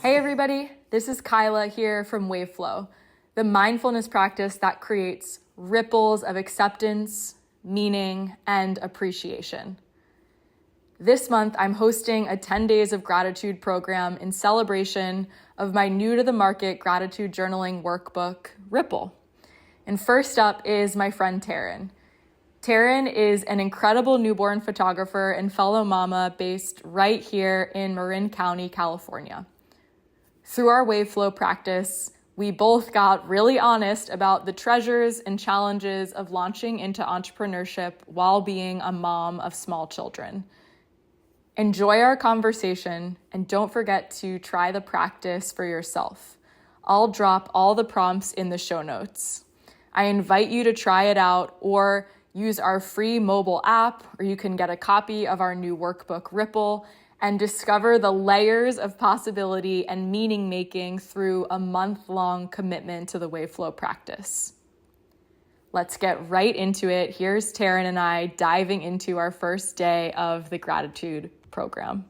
Hey everybody, this is Kyla here from Waveflow, the mindfulness practice that creates ripples of acceptance, meaning, and appreciation. This month, I'm hosting a 10 days of gratitude program in celebration of my new to the market gratitude journaling workbook, Ripple. And first up is my friend Taryn. Taryn is an incredible newborn photographer and fellow mama based right here in Marin County, California. Through our Waveflow practice, we both got really honest about the treasures and challenges of launching into entrepreneurship while being a mom of small children. Enjoy our conversation and don't forget to try the practice for yourself. I'll drop all the prompts in the show notes. I invite you to try it out or use our free mobile app, or you can get a copy of our new workbook, Ripple, and discover the layers of possibility and meaning making through a month-long commitment to the Waveflow practice. Let's get right into it. Here's Taryn and I diving into our first day of the gratitude program.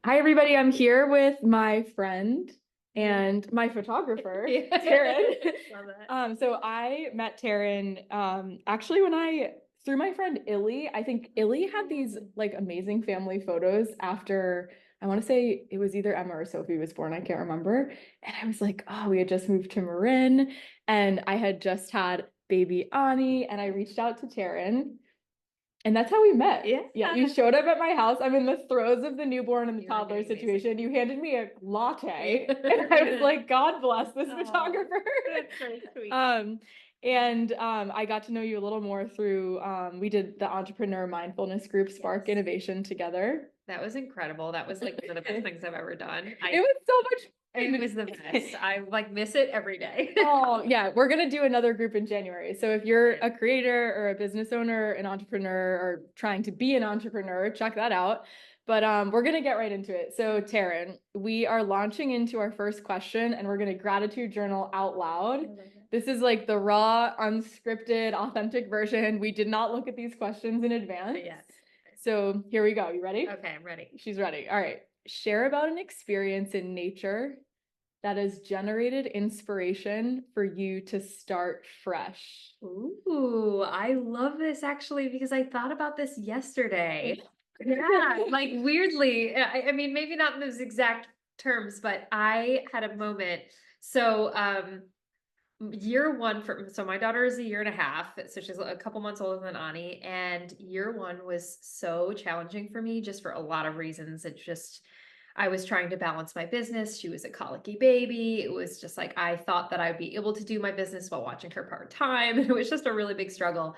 Hi, everybody. I'm here with my friend and my photographer, Taryn. Love it. So I met Taryn actually through my friend Illy. I think Illy had these like amazing family photos after, I want to say it was either Emma or Sophie was born, I can't remember. And I was like, oh, we had just moved to Marin and I had just had baby Ani, and I reached out to Taryn. And that's how we met. Yeah. You showed up at my house. I'm in the throes of the newborn and the toddler situation. You handed me a latte and I was like, God bless this photographer. That's so sweet. I got to know you a little more through, we did the entrepreneur mindfulness group Spark Innovation together. That was incredible. That was like one of the best things I've ever done. It was so much fun. It was the best. I like miss it every day. Oh yeah, we're gonna do another group in January. So if you're a creator or a business owner, an entrepreneur, or trying to be an entrepreneur, check that out. But we're gonna get right into it. So Taryn, we are launching into our first question, and we're gonna gratitude journal out loud. This is like the raw, unscripted, authentic version. We did not look at these questions in advance. Yes. So here we go. You ready? Okay, I'm ready. She's ready. All right. Share about an experience in nature that has generated inspiration for you to start fresh. Ooh, I love this actually because I thought about this yesterday. Yeah, like weirdly, I mean, maybe not in those exact terms, but I had a moment. So, year one so my daughter is a year and a half, so she's a couple months older than Ani, and year one was so challenging for me just for a lot of reasons. I was trying to balance my business. She was a colicky baby. It was just like, I thought that I'd be able to do my business while watching her part-time. It was just a really big struggle.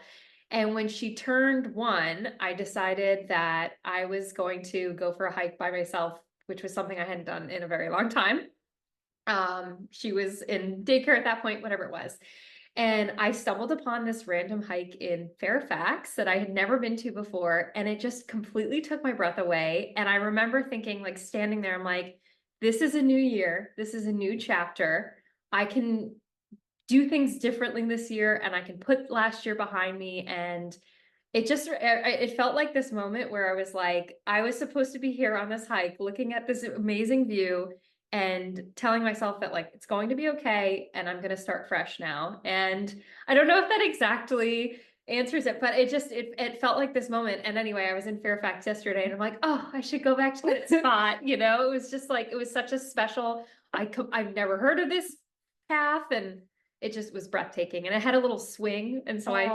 And when she turned 1, I decided that I was going to go for a hike by myself, which was something I hadn't done in a very long time. She was in daycare at that point, whatever it was. And I stumbled upon this random hike in Fairfax that I had never been to before. And it just completely took my breath away. And I remember thinking, like, standing there, I'm like, this is a new year. This is a new chapter. I can do things differently this year and I can put last year behind me. And it felt like this moment where I was like, I was supposed to be here on this hike, looking at this amazing view and telling myself that like, it's going to be okay. And I'm going to start fresh now. And I don't know if that exactly answers it, but it felt like this moment. And anyway, I was in Fairfax yesterday and I'm like, oh, I should go back to that spot. You know, it was just like, it was such a special, I've never heard of this path, and it just was breathtaking. And it had a little swing. And so I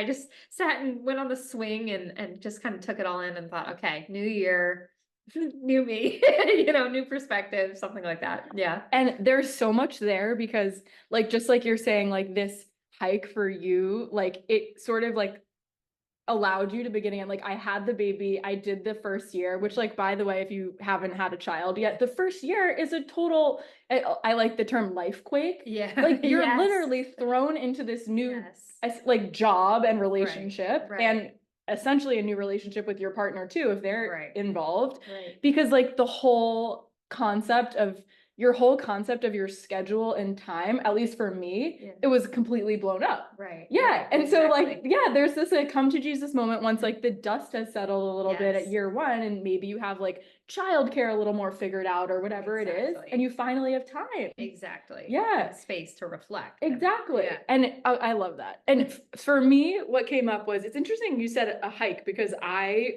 just sat and went on the swing and just kind of took it all in and thought, okay, new year, new me, you know, new perspective, something like that. Yeah. And there's so much there because like, just like you're saying, like this hike for you, like it sort of like allowed you to begin again. Like I had the baby, I did the first year, which like, by the way, if you haven't had a child yet, the first year is a total, I like the term life quake. Yeah. Like you're Yes. literally thrown into this new Yes. like job and relationship Right. and essentially a new relationship with your partner too, if they're Right. involved, Right. because like the whole concept of your whole concept of your schedule and time, at least for me, it was completely blown up. Right. Yeah. Right, And so like, exactly. yeah, there's this like come to Jesus moment once like the dust has settled a little bit at Yes. year one, and maybe you have like childcare a little more figured out or whatever it is, Exactly. and you finally have time. Exactly. Yeah. And space to reflect. Exactly. Yeah. And I love that. And for me, what came up was, it's interesting you said a hike, because I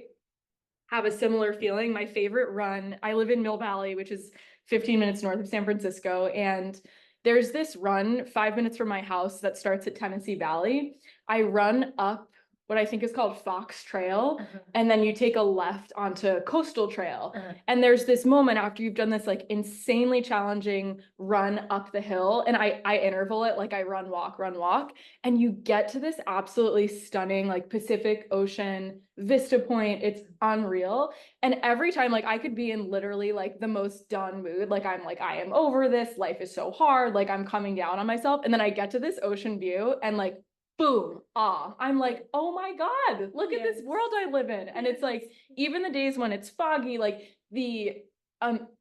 have a similar feeling. My favorite run, I live in Mill Valley, which is 15 minutes north of San Francisco. And there's this run 5 minutes from my house that starts at Tennessee Valley. I run up what I think is called Fox Trail, and then you take a left onto Coastal Trail. And there's this moment after you've done this like insanely challenging run up the hill, and I interval it, like I run, walk, and you get to this absolutely stunning like Pacific Ocean vista point. It's unreal. And every time, like I could be in literally like the most done mood, like I'm like, I am over this, life is so hard, like I'm coming down on myself, and then I get to this ocean view and like boom, I'm like, oh my God, look at this world I live in. And it's like, even the days when it's foggy, like the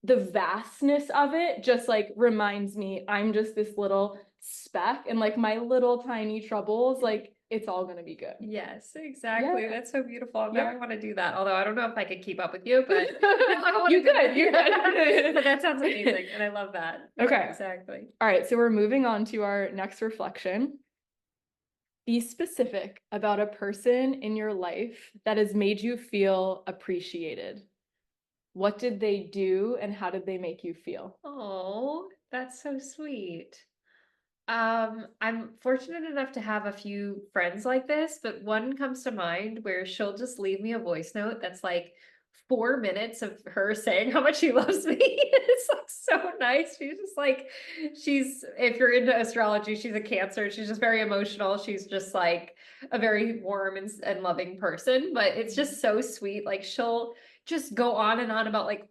vastness of it just like reminds me I'm just this little speck, and like my little tiny troubles, like it's all gonna be good. Yes, exactly. Yeah. That's so beautiful. Now Yeah. I want to do that. Although I don't know if I could keep up with you, but you could. But that sounds amazing, and I love that. Okay. Yeah, exactly. All right, so we're moving on to our next reflection. Be specific about a person in your life that has made you feel appreciated. What did they do and how did they make you feel? Oh, that's so sweet. I'm fortunate enough to have a few friends like this, but one comes to mind where she'll just leave me a voice note that's like 4 minutes of her saying how much she loves me. It's like so nice. She's just like, if you're into astrology, she's a Cancer. She's just very emotional. She's just like a very warm and loving person, but it's just so sweet. Like she'll just go on and on about like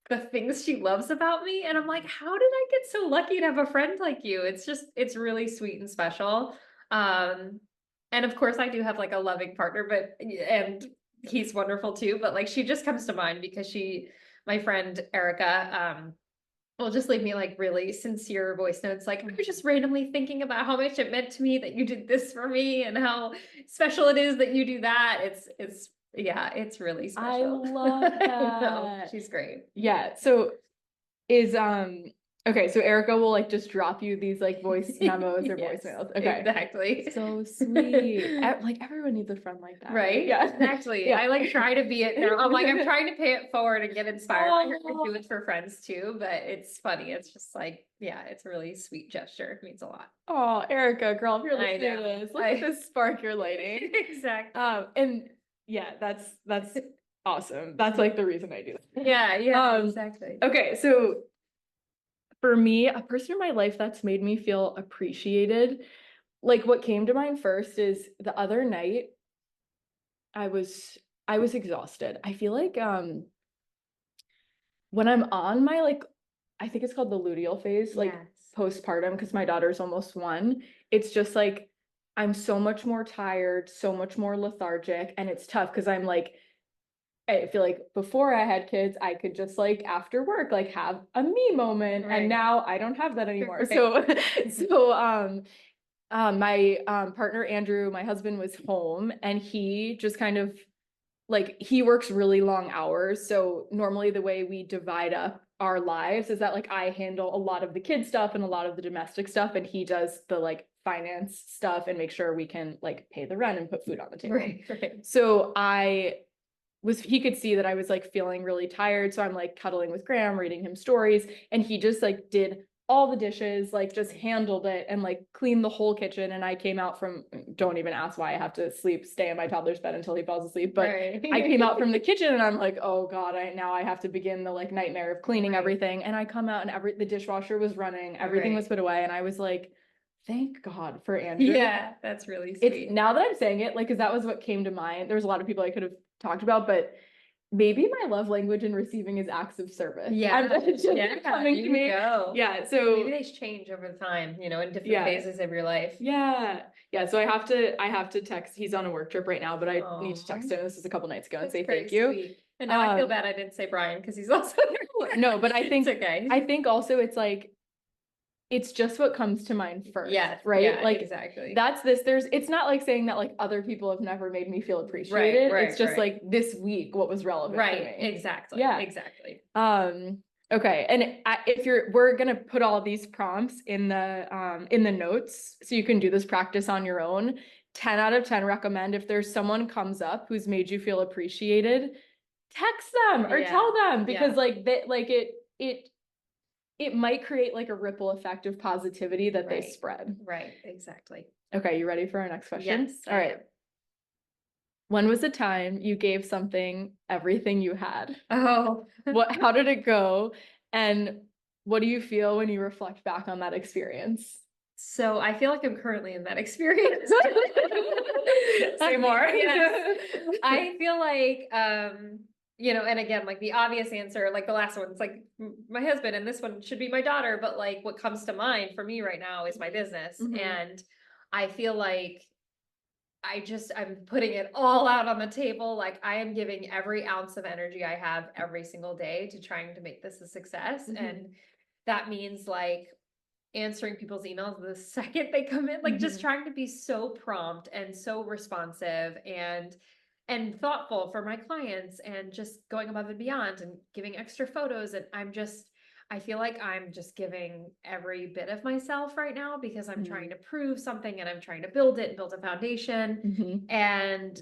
the things she loves about me, and I'm like, how did I get so lucky to have a friend like you? It's really sweet and special. And of course I do have like a loving partner, and he's wonderful too, but like she just comes to mind because my friend Erica will just leave me like really sincere voice notes, like I was just randomly thinking about how much it meant to me that you did this for me and how special it is that you do that. Yeah, it's really special. I love that. She's great. Yeah. So okay, so Erica will like just drop you these like voice memos or Yes, voicemails. Okay. exactly. So sweet. Like everyone needs a friend like that. Right? Yeah. Exactly. Yeah. I like try to be it now. I'm like, I'm trying to pay it forward and get inspired by her Oh. to do it for friends too, but it's funny. It's just like, yeah, it's a really sweet gesture. It means a lot. Oh, Erica, girl, if you're I listening to know. this, look at this spark you're lighting. Exactly. And yeah, that's awesome. That's like the reason I do that. Yeah, exactly. Okay, so for me, a person in my life that's made me feel appreciated, like what came to mind first is the other night, I was exhausted. I feel like when I'm on my like, I think it's called the luteal phase, like postpartum, because my daughter's almost 1, it's just like I'm so much more tired, so much more lethargic, and it's tough because I'm like, I feel like before I had kids, I could just like after work, like have a me moment. Right. And now I don't have that anymore. Right. So my partner, Andrew, my husband, was home, and he just kind of like, he works really long hours. So normally the way we divide up our lives is that like I handle a lot of the kid stuff and a lot of the domestic stuff, and he does the like finance stuff and make sure we can like pay the rent and put food on the table. Right. So he could see that I was like feeling really tired. So I'm like cuddling with Graham, reading him stories. And he just like did all the dishes, like just handled it and like cleaned the whole kitchen. And I came out from, don't even ask why I have to stay in my toddler's bed until he falls asleep. But Right. I came out from the kitchen and I'm like, oh God, now I have to begin the like nightmare of cleaning everything. And I come out and the dishwasher was running, everything was put away. And I was like, thank God for Andrew. Yeah, that's really sweet. It's now that I'm saying it, like, cause that was what came to mind. There was a lot of people I could have talked about, but maybe my love language in receiving is acts of service. Yeah. It's just coming to me. Go. Yeah. So maybe they change over time, in different phases of your life. Yeah. Yeah, so I have to text. He's on a work trip right now, but I need to Aw. text him. This is a couple nights ago and That's say very thank you. sweet. And now I feel Um, bad I didn't say Brian because he's also there. No, but I think It's okay. I think also it's like it's just what comes to mind first, Yes, right? yeah, Like exactly. that's this. It's not like saying that like other people have never made me feel appreciated. Right, It's just right. like this week what was relevant for Right, me. exactly. Yeah. Exactly. Okay, and if we're gonna put all these prompts in the notes so you can do this practice on your own. 10 out of 10 recommend if there's someone comes up who's made you feel appreciated, text them or tell them because like that like it might create like a ripple effect of positivity that they spread. Right, exactly. Okay, you ready for our next question? Yes. All right. When was the time you gave something everything you had? Oh. How did it go? And what do you feel when you reflect back on that experience? So I feel like I'm currently in that experience. Say more. Yes. I feel like, and again, like the obvious answer, like the last one, it's like my husband, and this one should be my daughter, but like what comes to mind for me right now is my business. Mhm. And I feel like I'm putting it all out on the table. Like I am giving every ounce of energy I have every single day to trying to make this a success. Mhm. And that means like answering people's emails the second they come in, like just Mhm. trying to be so prompt and so responsive and thoughtful for my clients and just going above and beyond and giving extra photos. And I feel like I'm just giving every bit of myself right now because I'm trying to prove something and I'm trying to build it and build a foundation. Mhm. And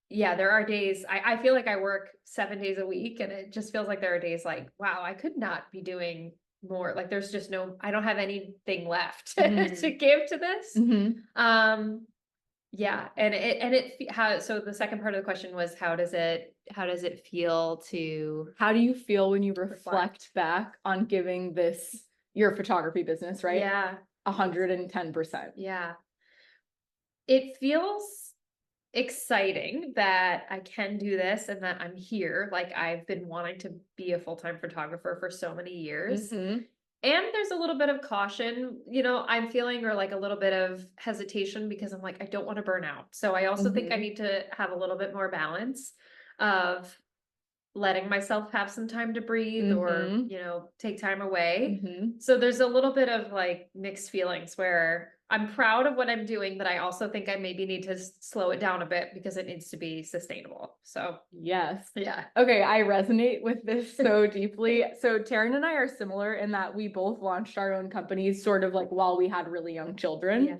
yeah, there are days I feel like I work 7 days a week and it just feels like there are days like, wow, I could not be doing more. Like there's just I don't have anything left to give to this. Mhm. Yeah. So the second part of the question was, how does it feel to, How do you feel when you reflect Reflect. back on giving this your photography business, right? yeah, 110%. yeah. It feels exciting that I can do this and that I'm here. Like I've been wanting to be a full-time photographer for so many years. Mhm. And there's a little bit of caution, I'm feeling, or like a little bit of hesitation because I'm like, I don't want to burn out. So I also think I Mhm. need to have a little bit more balance of letting myself have some time to breathe or, Mhm. take time away. Mhm. So there's a little bit of like mixed feelings where I'm proud of what I'm doing, but I also think I maybe need to slow it down a bit because it needs to be sustainable. So Yes. yeah. Okay, I resonate with this so deeply. So Taryn and I are similar in that we both launched our own companies sort of like while we had really young children. Yeah.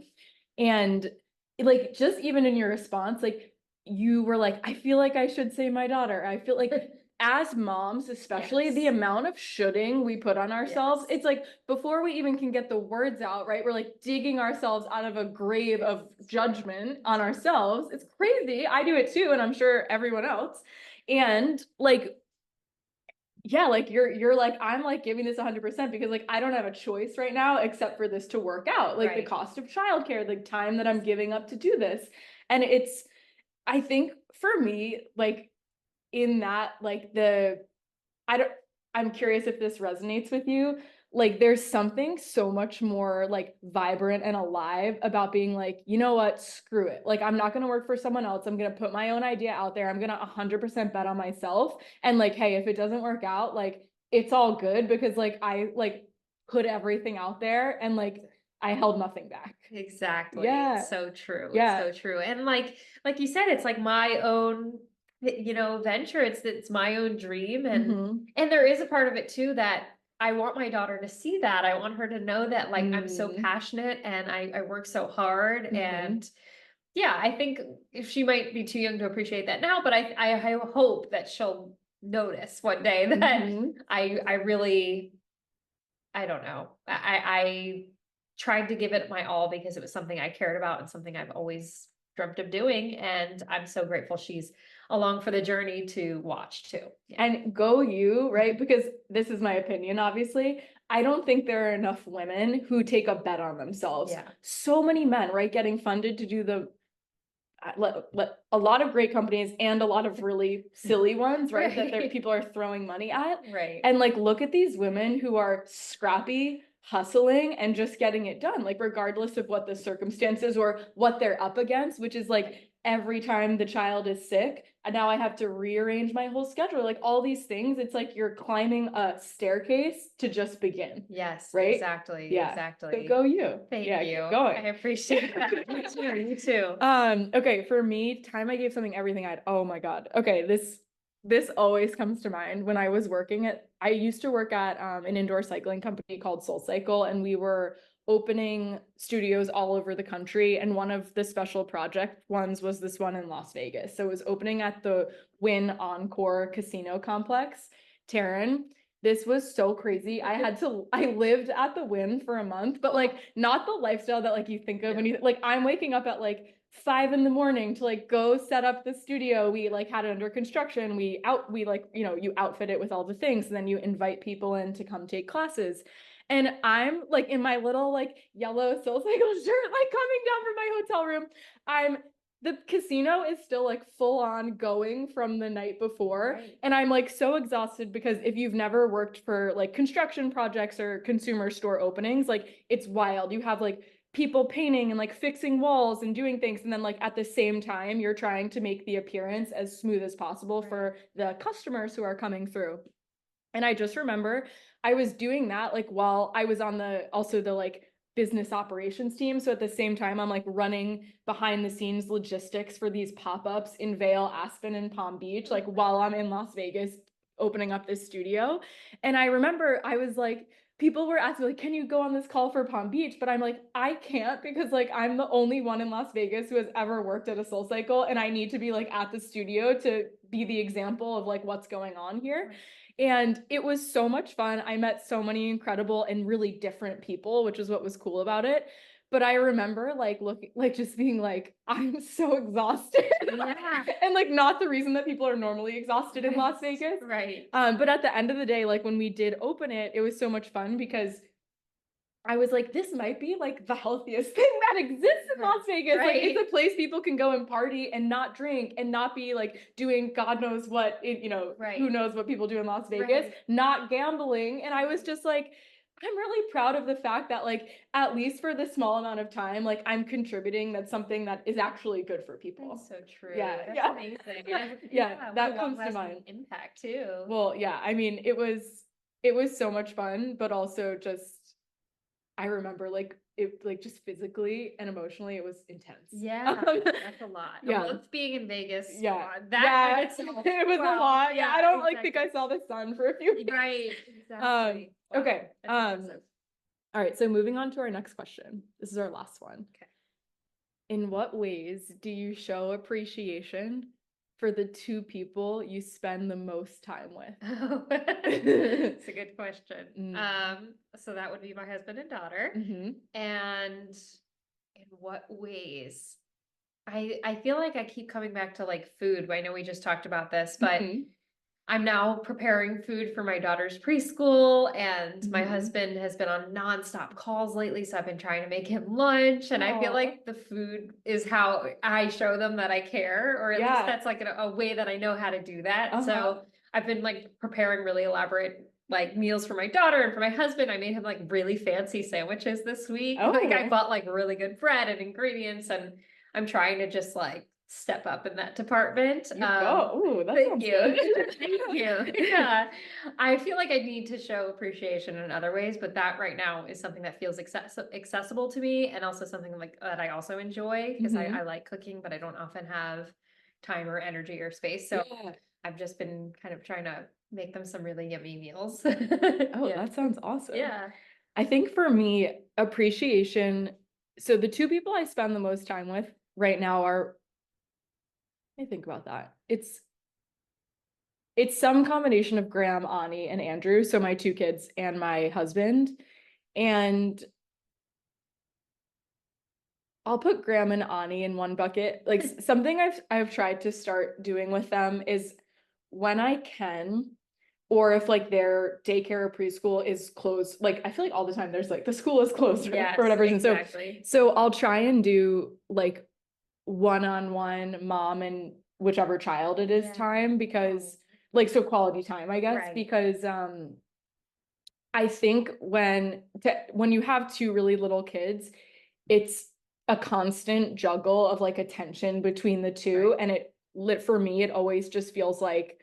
And like just even in your response, like you were like, I feel like I should say my daughter. I feel like as moms, especially Yes. the amount of shoulding we put on ourselves, Yes. it's like before we even can get the words out, right? We're like digging ourselves out of a grave of judgment on ourselves. It's crazy. I do it too, and I'm sure everyone else. And like, yeah, like you're like, I'm like giving this 100% because like I don't have a choice right now except for this to work out. Like the Right. cost of childcare, the time that I'm giving up to do this. And I think for me, like in that, like I don't, I'm curious if this resonates with you. Like there's something so much more like vibrant and alive about being like, you know what, screw it. Like I'm not going to work for someone else. I'm going to put my own idea out there. I'm going to 100% bet on myself. And like, hey, if it doesn't work out, like it's all good because like I like put everything out there and like I held nothing back. Exactly. Yeah. It's so true. Yeah. It's so true. And like you said, it's like my own, venture. It's my own dream. And there is a part of it too that I want my daughter to see that. I want her to know that like I'm so passionate and I work so hard. And yeah, I think if she might be too young to appreciate that now, but I hope that she'll notice one day that I really, I don't know. I tried to give it my all because it was something I cared about and something I've always dreamt of doing. And I'm so grateful she's along for the journey to watch too. Yeah. And go you, right? Because this is my opinion, obviously. I don't think there are enough women who take a bet on themselves. Yeah. So many men, right, getting funded to do a lot of great companies and a lot of really silly ones, right? That people are throwing money at. Right. And like, look at these women who are scrappy, hustling and just getting it done, like regardless of what the circumstances or what they're up against, which is like every time the child is sick, and now I have to rearrange my whole schedule, like all these things. It's like you're climbing a staircase to just begin. Yes, right? exactly. Yeah. Exactly. So go you. Thank yeah, you. Keep going. I appreciate that. You too. You too. Okay, for me, time I gave something everything I had. Oh my God. Okay, this always comes to mind when I used to work at an indoor cycling company called Soul Cycle, and we were opening studios all over the country. And one of the special project ones was this one in Las Vegas. So it was opening at the Wynn Encore Casino Complex. Taryn, this was so crazy. I lived at the Wynn for a month, but like not the lifestyle that like you think of when you like I'm waking up at like 5 a.m. to like go set up the studio. We like had it under construction. We like, you outfit it with all the things, and then you invite people in to come take classes. And I'm like in my little like yellow Soul Cycle shirt, like coming down from my hotel room. The casino is still like full on going from the night before. Right. And I'm like so exhausted because if you've never worked for like construction projects or consumer store openings, like it's wild. You have like people painting and like fixing walls and doing things. And then like at the same time, you're trying to make the appearance as smooth as possible for the customers who are coming through. And I just remember I was doing that like while I was on the like business operations team. So at the same time, I'm like running behind the scenes logistics for these pop-ups in Vail, Aspen, and Palm Beach, like while I'm in Las Vegas opening up this studio. And I remember I was like, people were asking like, can you go on this call for Palm Beach? But I'm like, I can't, because like I'm the only one in Las Vegas who has ever worked at a Soul Cycle, and I need to be like at the studio to be the example of like what's going on here. And it was so much fun. I met so many incredible and really different people, which is what was cool about it. But I remember like looking, like just being like, I'm so exhausted. Yeah. And like not the reason that people are normally exhausted in Las Vegas. Right. But at the end of the day, like when we did open it, it was so much fun because I was like, this might be like the healthiest thing that exists in Las Vegas. Like it's a place people can go and party and not drink and not be like doing God knows what, who knows what people do in Las Vegas, not gambling. And I was just like, I'm really proud of the fact that like, at least for the small amount of time, like I'm contributing, that's something that is actually good for people. That's so true. Yeah. That's yeah. amazing. That comes to mind. Impact too. Well, yeah, I mean, it was so much fun, but also just, I remember like it like just physically and emotionally it was intense. Yeah, that's a lot. Yeah. Well, being in Vegas. Yeah. That it was a lot. Yeah. I don't like think I saw the sun for a few days. Right. Exactly. Okay. All right. So moving on to our next question. This is our last one. Okay. In what ways do you show appreciation for the two people you spend the most time with? It's a good question. So that would be my husband and daughter. Mm-hmm. And in what ways? I feel like I keep coming back to like food. I know we just talked about this, but I'm now preparing food for my daughter's preschool, and my husband has been on nonstop calls lately. So I've been trying to make him lunch, and I feel like the food is how I show them that I care, or at least that's like a way that I know how to do that. So I've been like preparing really elaborate like meals for my daughter and for my husband. I made him like really fancy sandwiches this week. Like I bought like really good bread and ingredients, and I'm trying to just like step up in that department. Ooh, that thank sounds you. good. Thank you. Yeah. I feel like I need to show appreciation in other ways, but that right now is something that feels accessible to me, and also something like that I also enjoy, because I like cooking, but I don't often have time or energy or space. So I've just been kind of trying to make them some really yummy meals. That sounds awesome. Yeah. I think for me, appreciation. So the two people I spend the most time with right now are, I think about that. It's some combination of Graham, Ani, and Andrew. So my two kids and my husband. And I'll put Graham and Ani in one bucket. Like something I've tried to start doing with them is when I can, or if like their daycare or preschool is closed, like I feel like all the time there's like the school is closed for whatever reason. Exactly. So I'll try and do like one-on-one mom and whichever child it is time, because like, so quality time, I guess, because I think when you have two really little kids, it's a constant juggle of like attention between the two. Right. And for me, it always just feels like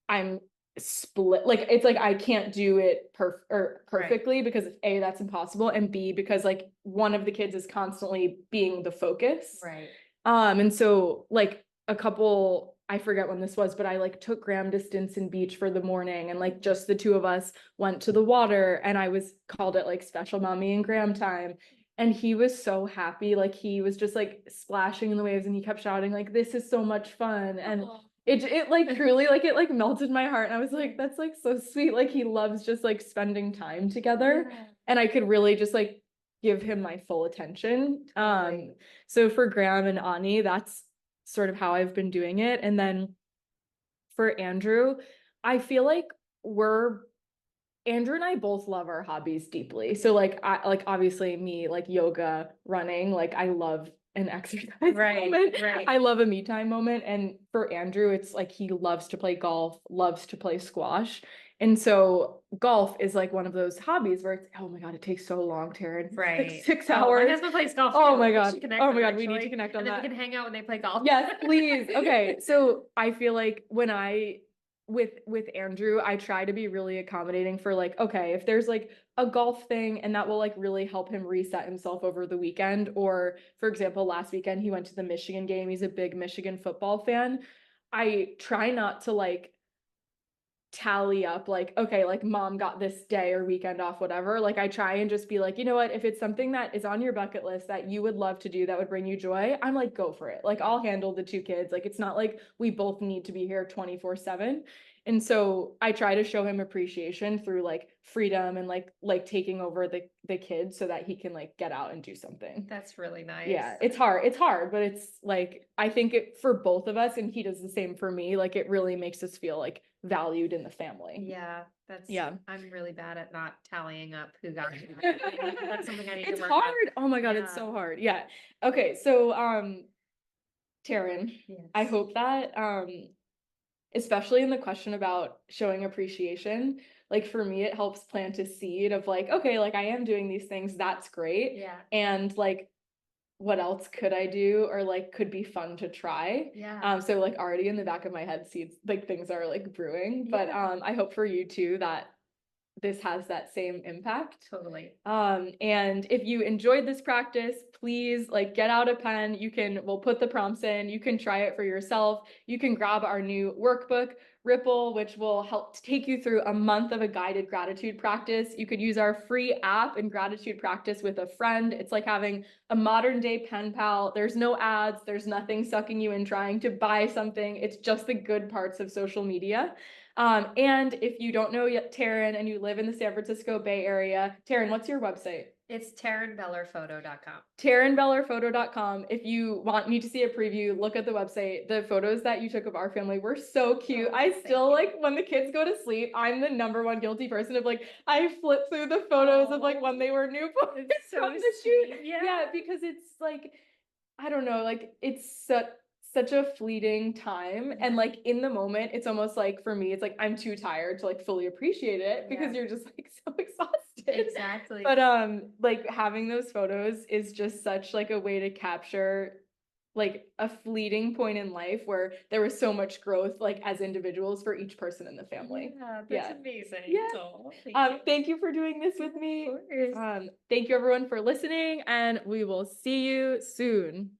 I'm split. Like it's like I can't do it perfectly because A, that's impossible, and B, because like one of the kids is constantly being the focus. Right. And so like a couple, I forget when this was, but I like took Graham to Stinson Beach for the morning, and like just the two of us went to the water, and I called it like special mommy and Graham time. And he was so happy. Like he was just like splashing in the waves, and he kept shouting like, "This is so much fun." And it like truly like it like melted my heart. And I was like, that's like so sweet. Like he loves just like spending time together. Yeah. And I could really just like give him my full attention. Totally. So for Graham and Ani, that's sort of how I've been doing it. And then for Andrew, I feel like Andrew and I both love our hobbies deeply. So like I like obviously me like yoga, running, like I love an exercise moment. Right. I love a me time moment. And for Andrew, it's like he loves to play golf, loves to play squash. And so golf is like one of those hobbies where it's, oh my God, it takes so long, Taryn. Right. Like 6 hours. My husband plays golf. Oh too. my We God. should connect Oh them, my God. We need to actually. connect on And then that. we can hang out when they play golf. Yes, please. Okay. So I feel like when with Andrew, I try to be really accommodating for like, okay, if there's like a golf thing and that will like really help him reset himself over the weekend. Or for example, last weekend he went to the Michigan game. He's a big Michigan football fan. I try not to like tally up like, okay, like mom got this day or weekend off, whatever. Like I try and just be like, you know what, if it's something that is on your bucket list that you would love to do that would bring you joy, I'm like, go for it. Like I'll handle the two kids. Like it's not like we both need to be here 24/7. And so I try to show him appreciation through like freedom and like taking over the kids so that he can like get out and do something. That's really nice. Yeah, it's hard, but it's like I think it for both of us, and he does the same for me, like it really makes us feel like valued in the family. Yeah, Yeah. I'm really bad at not tallying up who got who. That's something I need It's to work hard. on. Oh my God, it's so hard. Yeah. Okay, so Taryn, Yes. I hope that especially in the question about showing appreciation, like for me, it helps plant a seed of like, okay, like I am doing these things, that's great. Yeah. And like what else could I do or like could be fun to try? Yeah. So like already in the back of my head, seeds like things are like brewing. But Yeah. I hope for you too that this has that same impact. Totally. And if you enjoyed this practice, please like get out a pen. We'll put the prompts in. You can try it for yourself. You can grab our new workbook, Ripple, which will help take you through a month of a guided gratitude practice. You could use our free app and gratitude practice with a friend. It's like having a modern day pen pal. There's no ads. There's nothing sucking you in trying to buy something. It's just the good parts of social media. And if you don't know yet, Taryn, and you live in the San Francisco Bay Area, Taryn, what's your website? It's TarynBellerPhoto.com. TarynBellerPhoto.com. If you want me to see a preview, look at the website. The photos that you took of our family were so cute. Oh, I still thank you. like when the kids go to sleep, I'm the number one guilty person of like, I flip through the photos of like when they were newborn. It's so from the shoot. sweet. Yeah. Yeah, because it's like, I don't know, like it's such a fleeting time. And like in the moment, it's almost like for me, it's like I'm too tired to like fully appreciate it because Yeah. you're just like so exhausted. Exactly. But like having those photos is just such like a way to capture like a fleeting point in life where there was so much growth like as individuals for each person in the family. Yeah, that's Yeah. amazing. Yeah. Oh, Thank you for doing this with me. Of course. Thank you everyone for listening, and we will see you soon.